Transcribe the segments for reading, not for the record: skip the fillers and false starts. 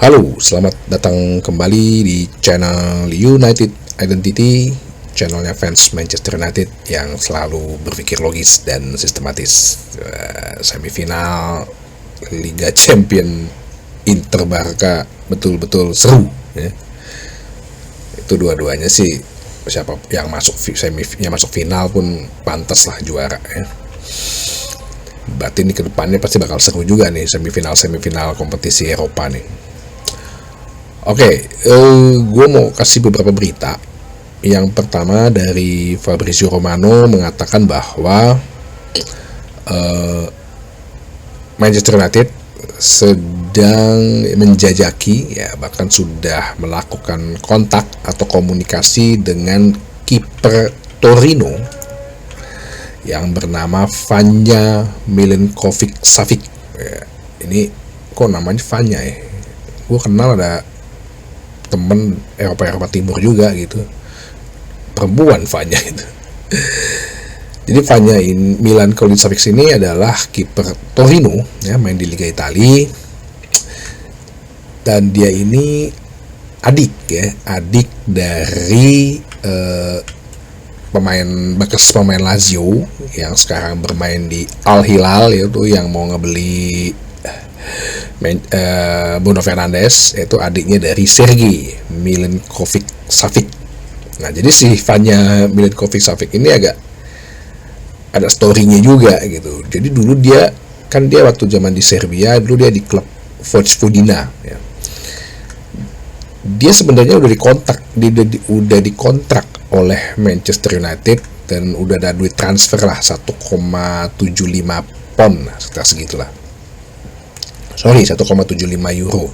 Halo, selamat datang kembali di channel United Identity, channelnya fans Manchester United yang selalu berpikir logis dan sistematis. Semifinal Liga Champion Inter Barca betul-betul seru ya. Itu dua-duanya sih, siapa yang masuk final pun pantas lah juara ya. Berarti ini kedepannya pasti bakal seru juga nih semifinal kompetisi Eropa nih. Oke, gue mau kasih beberapa berita. Yang pertama dari Fabrizio Romano mengatakan bahwa Manchester United sedang menjajaki, ya bahkan sudah melakukan kontak atau komunikasi dengan kiper Torino yang bernama Vanja Milinkovic-Savic. Ya, ini kok namanya Vanja ya? Gue kenal ada temen Eropa Timur juga gitu, perempuan Vanya itu. Jadi Vanja Milinkovic-Savic ini adalah kiper Torino ya, main di Liga Italia, dan dia ini adik dari bekas pemain Lazio yang sekarang bermain di Al Hilal, yaitu yang mau ngebeli Bruno Fernandes, itu adiknya dari Sergei Milinkovic-Savic. Nah, jadi si Vanja Milinkovic-Savic ini agak ada story-nya juga gitu. Jadi dulu dia waktu zaman di Serbia, dulu dia di klub Vojvodina ya. Dia sebenarnya udah dikontrak oleh Manchester United dan udah ada duit transfer lah 1,75 pon sekitar segitulah. 1,75 euro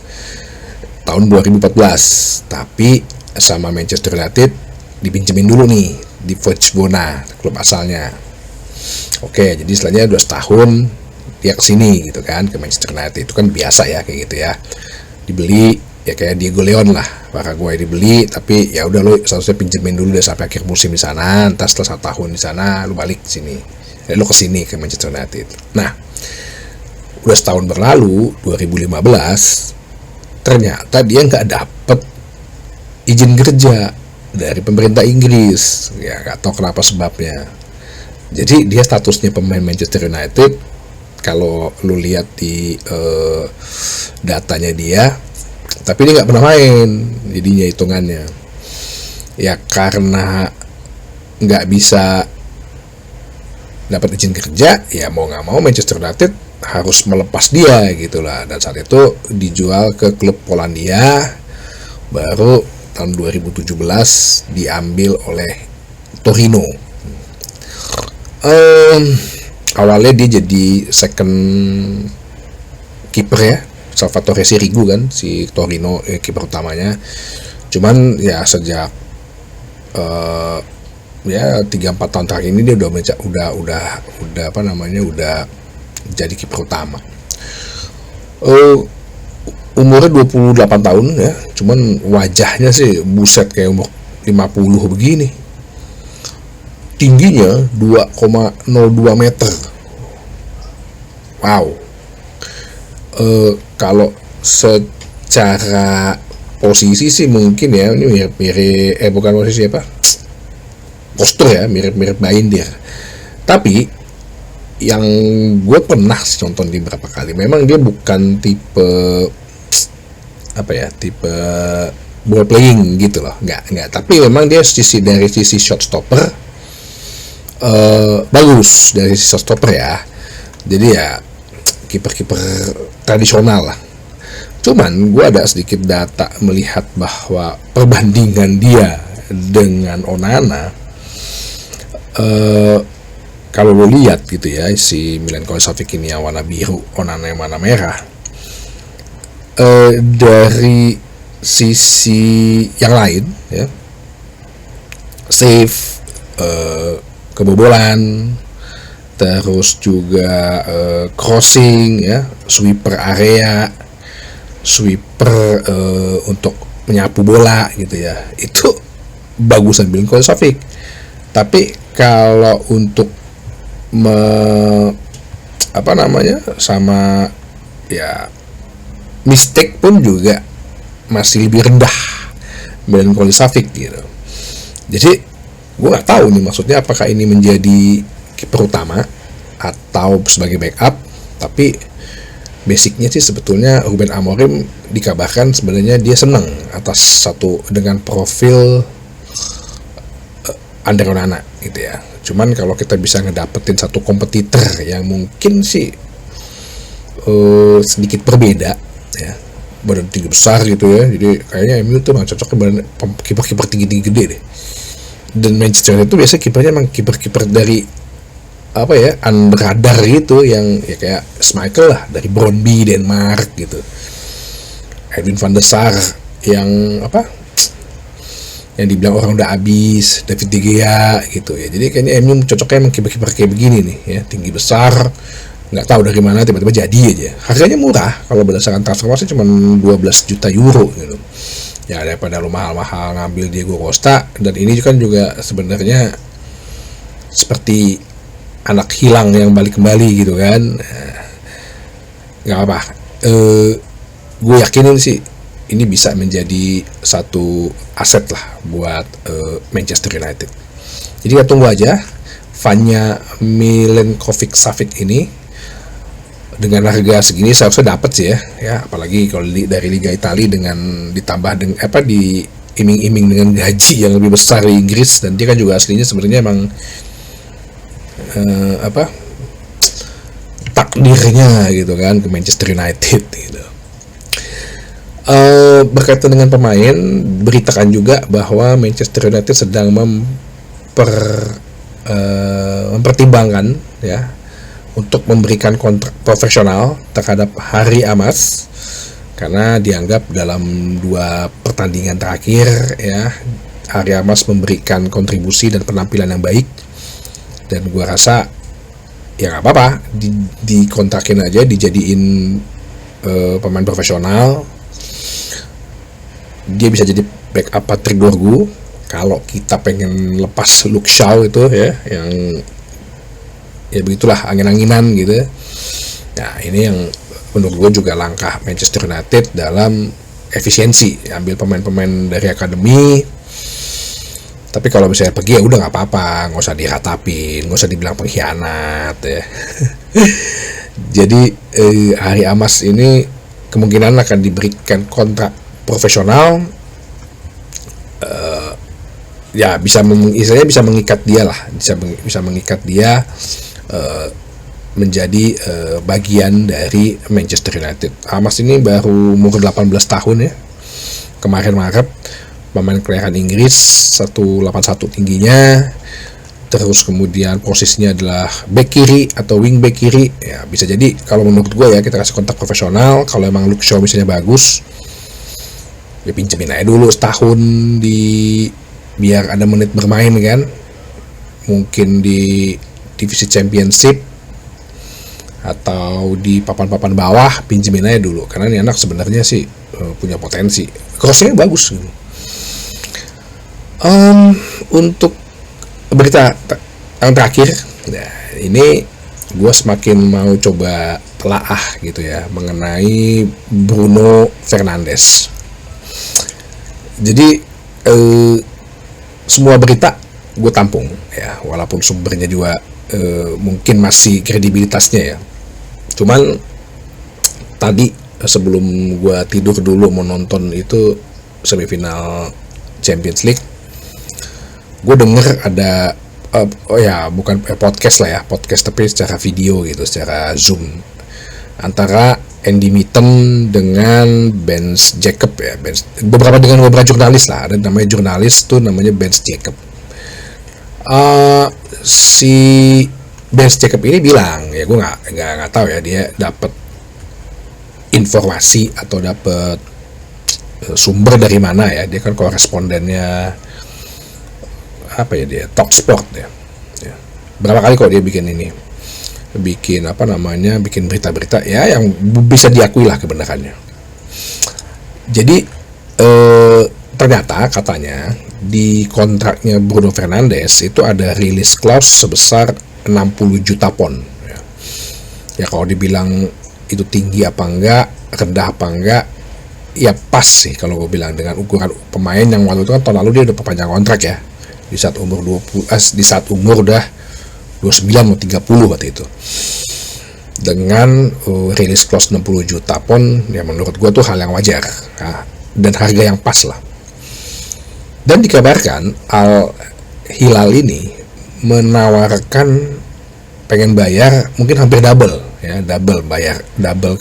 tahun 2014, tapi sama Manchester United dipinjemin dulu nih di Vojvodina, klub asalnya. Oke, jadi setelahnya 2 tahun dia kesini gitu kan, ke Manchester United. Itu kan biasa ya kayak gitu ya, dibeli ya kayak Diego Leon lah, Paraguay dibeli, tapi ya udah lo seharusnya pinjemin dulu deh sampai akhir musim di sana, entar setelah 1 tahun di sana lo balik ke sini, lo kesini ke Manchester United. Nah, udah setahun berlalu, 2015, ternyata dia nggak dapet izin kerja dari pemerintah Inggris. Ya nggak tahu kenapa sebabnya. Jadi dia statusnya pemain Manchester United. Kalau lu lihat di datanya dia, tapi dia nggak pernah main, jadinya hitungannya. Ya karena nggak bisa dapat izin kerja, ya mau nggak mau Manchester United harus melepas dia gitulah. Dan saat itu dijual ke klub Polandia, baru tahun 2017 diambil oleh Torino. Awalnya dia jadi second kiper ya, Salvatore Sirigu kan si Torino, kiper utamanya. Cuman ya sejak ya 3-4 tahun terakhir ini dia udah jadi kiper utama. Umurnya 28 tahun ya, cuman wajahnya sih buset kayak umur 50 begini. Tingginya 2,02 meter. Wow. Kalau secara posisi sih mungkin ya ini mirip bukan posisi apa? Postur ya, mirip Baindir. Tapi yang gue pernah nonton di beberapa kali, memang dia bukan tipe ball playing gitu loh, nggak. Tapi memang dia dari sisi shot stopper bagus, dari sisi shot stopper ya. Jadi ya kiper tradisional lah. Cuman gue ada sedikit data melihat bahwa perbandingan dia dengan Onana, kalau lo lihat gitu ya, si Milinkovic-Savic ini yang warna biru, Onana yang warna merah. Dari sisi yang lain ya, save, kebobolan, terus juga crossing ya, sweeper area, sweeper untuk menyapu bola gitu ya, itu bagusan Milinkovic-Savic. Tapi kalau untuk sama ya mistake pun juga masih lebih rendah Milenkovic Savic gitu. Jadi gue nggak tahu nih maksudnya apakah ini menjadi kiper utama atau sebagai backup, tapi basicnya sih sebetulnya Ruben Amorim dikabarkan sebenarnya dia senang atas satu dengan profil Andre Onana gitu ya. Cuman kalau kita bisa ngedapetin satu kompetitor yang mungkin sih sedikit berbeda ya, badan tinggi besar gitu ya, jadi kayaknya MU tuh memang cocoknya badan kiper-kiper tinggi-tinggi gede deh. Dan Manchester United itu biasanya kipernya emang kiper-kiper dari apa ya, unradar gitu, yang ya kayak Schmeichel lah dari Brøndby Denmark gitu, Edwin van der Sar yang apa yang dibilang orang udah abis, David De Gea gitu ya. Jadi kayaknya MU cocoknya emang kiper-kiper kayak begini nih ya, tinggi besar, nggak tahu dari mana tiba-tiba jadi aja. Harganya murah kalau berdasarkan transfer market cuma 12 juta euro gitu ya, daripada lu mahal-mahal ngambil Diego Costa. Dan ini kan juga sebenarnya seperti anak hilang yang balik kembali gitu kan. Nggak apa, gue yakinin sih ini bisa menjadi satu aset lah buat Manchester United. Jadi kita tunggu aja Vanja Milenkovic Savic ini dengan harga segini seharusnya dapat sih ya, apalagi kalau dari Liga Italia dengan ditambah dengan diiming-iming dengan gaji yang lebih besar di Inggris. Dan dia kan juga aslinya sebenarnya emang takdirnya gitu kan ke Manchester United gitu. Berkaitan dengan pemain, beritakan juga bahwa Manchester United sedang mempertimbangkan ya untuk memberikan kontrak profesional terhadap Harry Amas, karena dianggap dalam 2 pertandingan terakhir ya Harry Amas memberikan kontribusi dan penampilan yang baik. Dan gua rasa ya nggak apa-apa dikontrakin aja, dijadiin pemain profesional. Dia bisa jadi backup Patrick Dorgu kalau kita pengen lepas Luke Shaw itu ya, yang ya begitulah angin-anginan gitu. Nah ini yang menurut gue juga langkah Manchester United dalam efisiensi, ambil pemain-pemain dari akademi. Tapi kalau misalnya pergi ya udah nggak apa-apa, nggak usah diratapin, nggak usah dibilang pengkhianat ya. Jadi Harry Amas ini kemungkinan akan diberikan kontrak profesional, ya bisa mengikat dia lah, bisa mengikat dia menjadi bagian dari Manchester United. Amas ini baru umur 18 tahun ya, kemarin Maret, pemain kelahiran Inggris, 181 tingginya, terus kemudian posisinya adalah back kiri atau wing back kiri ya. Bisa jadi kalau menurut gue ya kita kasih kontrak profesional. Kalau emang Luke Shaw misalnya bagus ya pinjemin aja dulu setahun biar ada menit bermain kan, mungkin di divisi championship atau di papan-papan bawah, pinjemin aja dulu karena ini anak sebenarnya sih punya potensi, crossingnya bagus gitu. Untuk berita yang terakhir, nah ini gue semakin mau coba telaah gitu ya mengenai Bruno Fernandes. Jadi semua berita gue tampung ya, walaupun sumbernya juga mungkin masih kredibilitasnya ya. Cuman tadi sebelum gue tidur dulu mau nonton itu semifinal Champions League, gue denger ada bukan podcast lah ya, podcast tapi secara video gitu, secara Zoom, antara Andy Mitten dengan Benz Jacob ya, beberapa jurnalis lah, ada namanya jurnalis tuh namanya Benz Jacob. Si Benz Jacob ini bilang ya, gue nggak tahu ya dia dapat informasi atau dapat sumber dari mana ya, dia kan korespondennya apa ya, dia Talksport ya. Berapa kali kok dia bikin berita-berita ya yang bisa diakui lah kebenarannya. Jadi ternyata katanya di kontraknya Bruno Fernandes itu ada release clause sebesar 60 juta pound ya kalau dibilang itu tinggi apa enggak, rendah apa enggak, ya pas sih kalau gue bilang dengan ukuran pemain yang waktu itu kan tahun lalu dia udah perpanjang kontrak ya di saat umur 20 di saat umur udah 29 mau 30 waktu itu, dengan rilis clause 60 juta pun ya menurut gue tuh hal yang wajar ya, dan harga yang pas lah. Dan dikabarkan Al Hilal ini menawarkan pengen bayar mungkin hampir double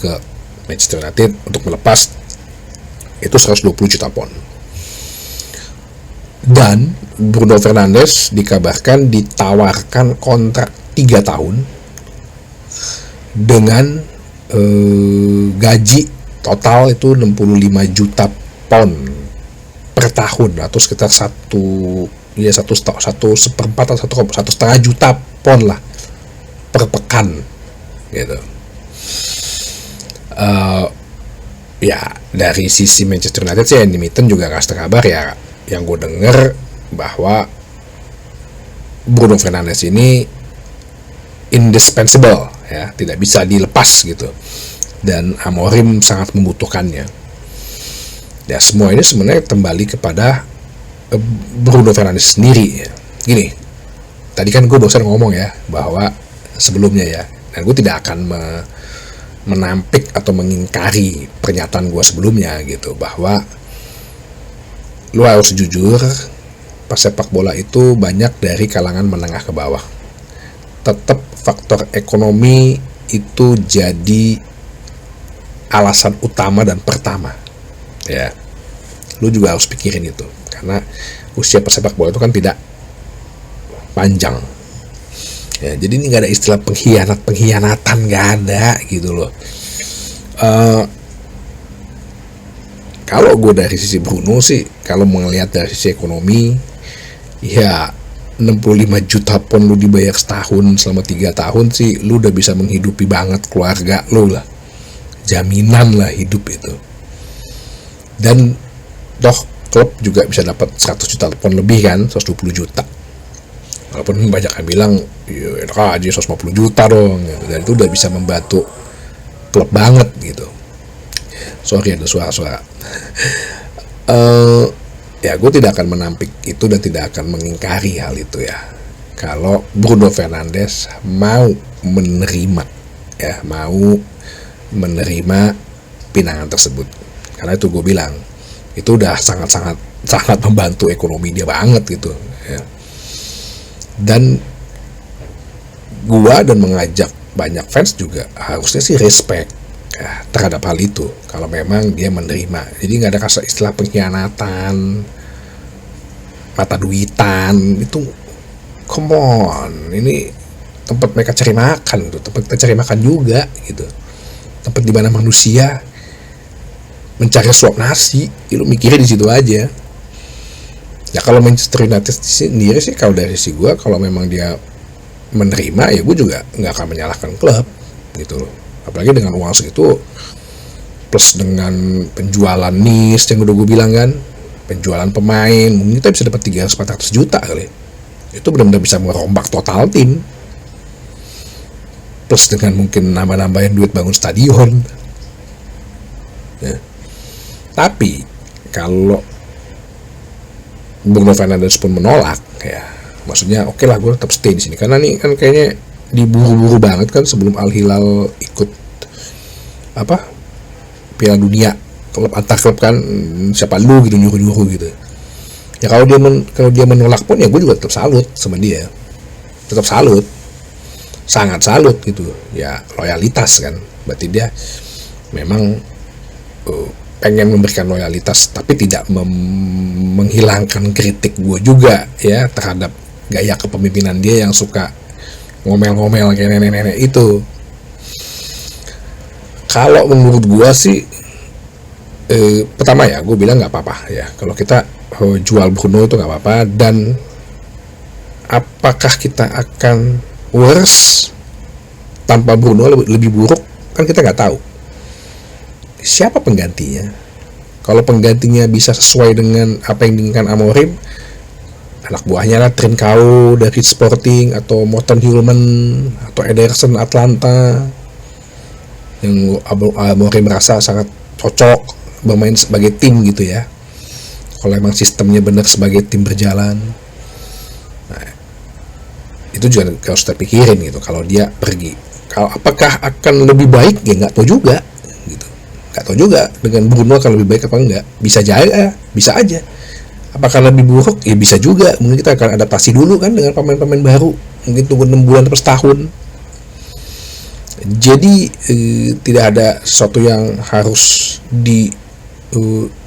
ke Manchester United untuk melepas itu 120 juta pound. Dan Bruno Fernandes dikabarkan ditawarkan kontrak 3 tahun dengan gaji total itu 65 juta pound per tahun atau sekitar satu seperempat atau 1,5 juta pound lah per pekan gitu. Ya dari sisi Manchester United sih Andy Mitten juga kasih kabar ya, yang gue denger bahwa Bruno Fernandes ini indispensable ya, tidak bisa dilepas gitu, dan Amorim sangat membutuhkannya. Ya semua ini sebenarnya kembali kepada Bruno Fernandes sendiri ya. Gini, tadi kan gue bosan ngomong ya bahwa sebelumnya ya, dan gue tidak akan menampik atau mengingkari pernyataan gue sebelumnya gitu, bahwa lu harus jujur, pesepak bola itu banyak dari kalangan menengah ke bawah. Tetap faktor ekonomi itu jadi alasan utama dan pertama ya, lu juga harus pikirin itu, karena usia pesepak bola itu kan tidak panjang ya. Jadi ini nggak ada istilah pengkhianatan, nggak ada gitu loh. Kalau gue dari sisi Bruno sih, kalau melihat dari sisi ekonomi ya 65 juta pun lu dibayar setahun selama 3 tahun sih, lu udah bisa menghidupi banget keluarga lu lah, jaminan lah hidup itu. Dan toh klub juga bisa dapat 100 juta pun lebih kan, 120 juta. Walaupun banyak yang bilang ya enak aja 150 juta dong gitu. Dan itu udah bisa membantu klub banget gitu. Sorry ada suara-suara. Ya gue tidak akan menampik itu dan tidak akan mengingkari hal itu ya, kalau Bruno Fernandes mau menerima pinangan tersebut. Karena itu gue bilang itu udah sangat membantu ekonomi dia banget gitu ya. Dan gua dan mengajak banyak fans juga harusnya sih respect ya, terhadap hal itu kalau memang dia menerima. Jadi nggak ada kata istilah pengkhianatan, mata duitan itu. Come on, ini tempat mereka cari makan gitu, tempat kita cari makan juga gitu, tempat di mana manusia mencari suap nasi. Lu mikirnya di situ aja ya. Kalau Manchester United sendiri sih, kalau dari sisi gue, kalau memang dia menerima ya gue juga nggak akan menyalahkan klub gitu loh. Apalagi dengan uang segitu plus dengan penjualan Nice yang udah gue bilang kan, penjualan pemain, mungkin kita bisa dapat 300-400 juta kali. Itu benar-benar bisa merombak total tim, plus dengan mungkin nambah-nambahin duit bangun stadion ya. Tapi kalau Bruno Fernandes pun menolak ya, maksudnya oke lah gue tetap stay di sini, karena nih kan kayaknya diburu-buru banget kan sebelum Al Hilal ikut Piala Dunia klub antar klub kan, siapa lu gitu nyuruh-nyuruh gitu ya. Kalau dia menolak pun ya gue juga tetap salut sama dia, tetap salut, sangat salut gitu ya. Loyalitas kan, berarti dia memang pengen memberikan loyalitas, tapi tidak menghilangkan kritik gue juga ya terhadap gaya kepemimpinan dia yang suka ngomel-ngomel kayak nenek-nenek itu. Kalau menurut gue sih pertama ya gue bilang nggak apa-apa ya kalau kita jual Bruno, itu nggak apa-apa. Dan apakah kita akan worse tanpa Bruno, lebih buruk kan kita nggak tahu. Siapa penggantinya? Kalau penggantinya bisa sesuai dengan apa yang diinginkan Amorim, anak buahnya lah Trincao dari Sporting, atau Morten Hulman, atau Ederson Atlanta, yang Amorim merasa sangat cocok bermain sebagai tim gitu ya. Kalau emang sistemnya benar sebagai tim berjalan, nah, itu juga harus kita pikirin gitu. Kalau dia pergi, kalau apakah akan lebih baik ya nggak tahu juga gitu. Nggak tahu juga dengan Bruno akan lebih baik apa enggak. Bisa aja. Apakah lebih buruk? Ya bisa juga. Mungkin kita akan adaptasi dulu kan dengan pemain-pemain baru. Mungkin tunggu 6 bulan atau setahun. Jadi tidak ada sesuatu yang harus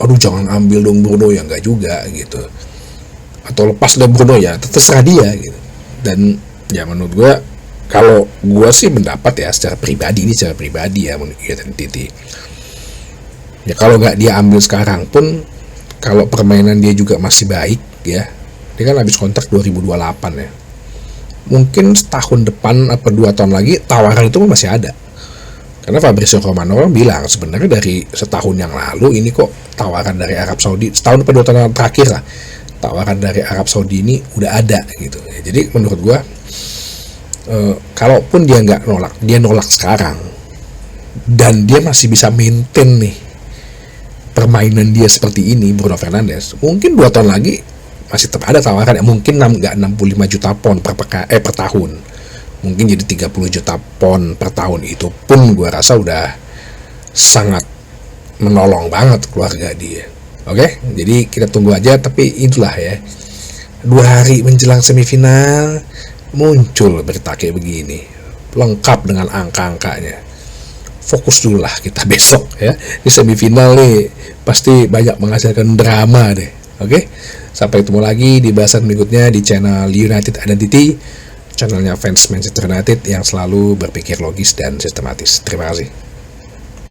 aduh jangan ambil dong Bruno, ya enggak juga gitu. Atau lepas dari Bruno ya terserah dia gitu. Dan ya menurut gue, kalau gue sih mendapat ya secara pribadi ya menurut Titi. Ya kalau nggak dia ambil sekarang pun, kalau permainan dia juga masih baik ya, dia kan habis kontrak 2028 ya, mungkin setahun depan apa 2 tahun lagi tawaran itu masih ada. Karena Fabrizio Romano bilang sebenarnya dari setahun yang lalu ini kok tawaran dari Arab Saudi, setahun atau 2 tahun terakhir lah, tawaran dari Arab Saudi ini udah ada gitu. Jadi menurut gua kalaupun dia nggak nolak, dia nolak sekarang dan dia masih bisa maintain nih permainan dia seperti ini, Bruno Fernandes, mungkin 2 tahun lagi masih tetap ada tawaran ya, mungkin nggak 65 juta pound per tahun, mungkin jadi 30 juta pound per tahun. Itu pun gue rasa udah sangat menolong banget keluarga dia. Oke, jadi kita tunggu aja. Tapi itulah ya, 2 hari menjelang semifinal muncul berita kayak begini, lengkap dengan angka-angkanya. Fokus dulu lah kita besok ya, di semifinal nih pasti banyak menghasilkan drama deh. Oke, sampai ketemu lagi di bahasan berikutnya di channel United Identity, channelnya fans Manchester United yang selalu berpikir logis dan sistematis. Terima kasih.